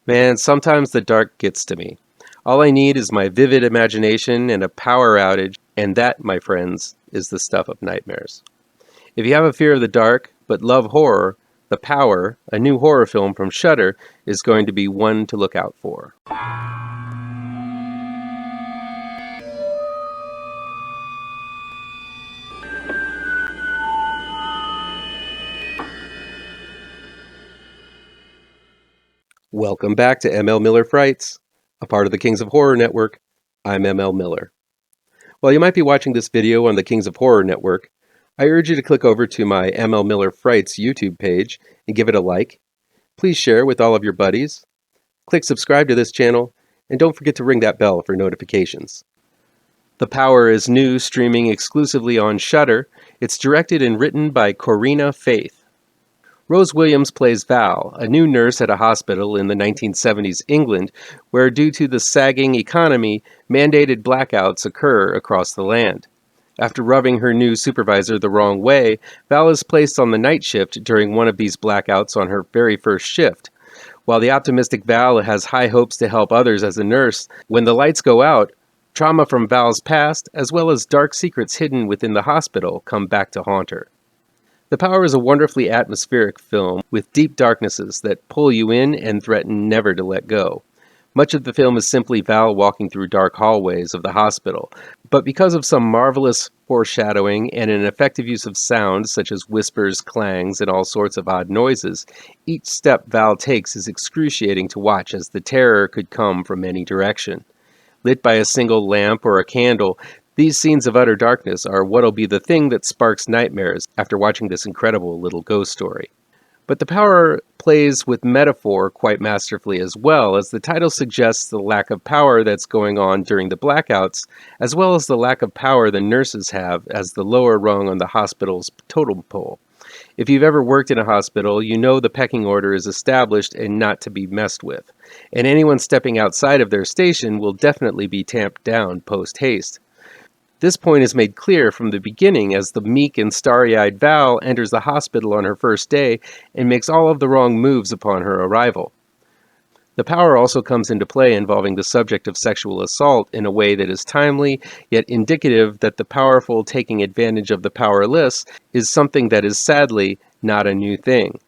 Man, sometimes the dark gets to me. All I need is my vivid imagination and a power outage, and that, my friends, is the stuff of nightmares. If you have a fear of the dark, but love horror, The Power, a new horror film from Shudder, is going to be one to look out for. Welcome back to ML Miller Frights, a part of the Kings of Horror Network. I'm ML Miller. While you might be watching this video on the Kings of Horror Network, I urge you to click over to my ML Miller Frights YouTube page and give it a like. Please share with all of your buddies. Click subscribe to this channel, and don't forget to ring that bell for notifications. The Power is new, streaming exclusively on Shudder. It's directed and written by Corinna Faith. Rose Williams plays Val, a new nurse at a hospital in the 1970s England, where due to the sagging economy, mandated blackouts occur across the land. After rubbing her new supervisor the wrong way, Val is placed on the night shift during one of these blackouts on her very first shift. While the optimistic Val has high hopes to help others as a nurse, when the lights go out, trauma from Val's past, as well as dark secrets hidden within the hospital, come back to haunt her. The Power is a wonderfully atmospheric film with deep darknesses that pull you in and threaten never to let go. Much of the film is simply Val walking through dark hallways of the hospital, but because of some marvelous foreshadowing and an effective use of sound such as whispers, clangs, and all sorts of odd noises, each step Val takes is excruciating to watch as the terror could come from any direction. Lit by a single lamp or a candle, these scenes of utter darkness are what'll be the thing that sparks nightmares after watching this incredible little ghost story. But The Power plays with metaphor quite masterfully as well, as the title suggests the lack of power that's going on during the blackouts, as well as the lack of power the nurses have as the lower rung on the hospital's totem pole. If you've ever worked in a hospital, you know the pecking order is established and not to be messed with, and anyone stepping outside of their station will definitely be tamped down post-haste. This point is made clear from the beginning as the meek and starry-eyed Val enters the hospital on her first day and makes all of the wrong moves upon her arrival. The Power also comes into play involving the subject of sexual assault in a way that is timely, yet indicative that the powerful taking advantage of the powerless is something that is sadly not a new thing.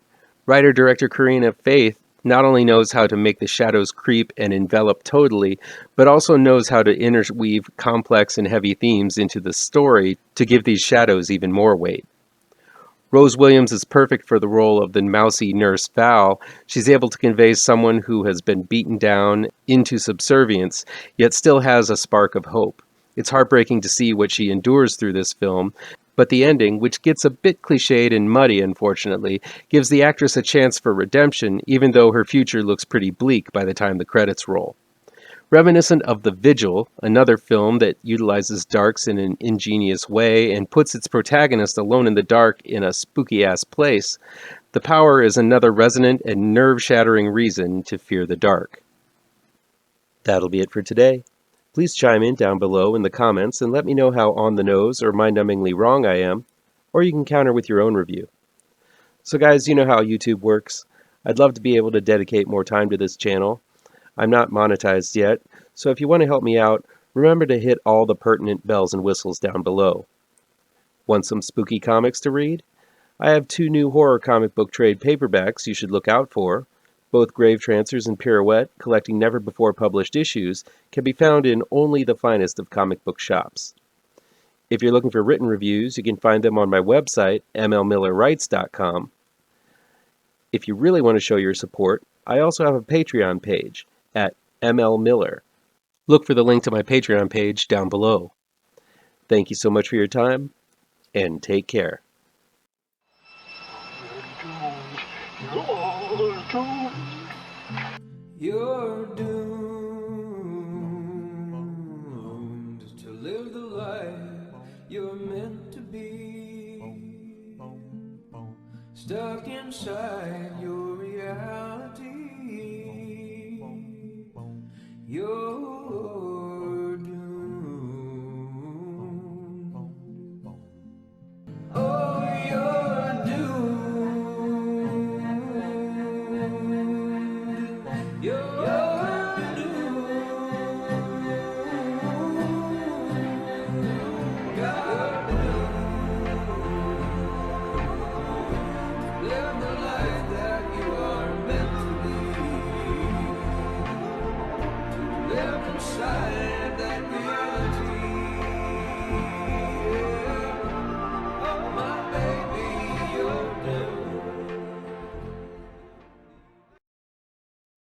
Writer-director Corinna Faith not only knows how to make the shadows creep and envelop totally, but also knows how to interweave complex and heavy themes into the story to give these shadows even more weight. Rose Williams is perfect for the role of the mousy nurse Val. She's able to convey someone who has been beaten down into subservience, yet still has a spark of hope. It's heartbreaking to see what she endures through this film, but the ending, which gets a bit cliched and muddy unfortunately, gives the actress a chance for redemption, even though her future looks pretty bleak by the time the credits roll. Reminiscent of The Vigil, another film that utilizes darks in an ingenious way and puts its protagonist alone in the dark in a spooky-ass place, The Power is another resonant and nerve-shattering reason to fear the dark. That'll be it for today. Please chime in down below in the comments and let me know how on the nose or mind-numbingly wrong I am, or you can counter with your own review. So guys, you know how YouTube works. I'd love to be able to dedicate more time to this channel. I'm not monetized yet, so if you want to help me out, remember to hit all the pertinent bells and whistles down below. Want some spooky comics to read? I have 2 new horror comic book trade paperbacks you should look out for. Both Gravetrancers and Pirouette, collecting never-before-published issues, can be found in only the finest of comic book shops. If you're looking for written reviews, you can find them on my website, mlmillerwrites.com. If you really want to show your support, I also have a Patreon page at mlmiller. Look for the link to my Patreon page down below. Thank you so much for your time, and take care. You're doomed to live the life you're meant to be, stuck inside your reality. You're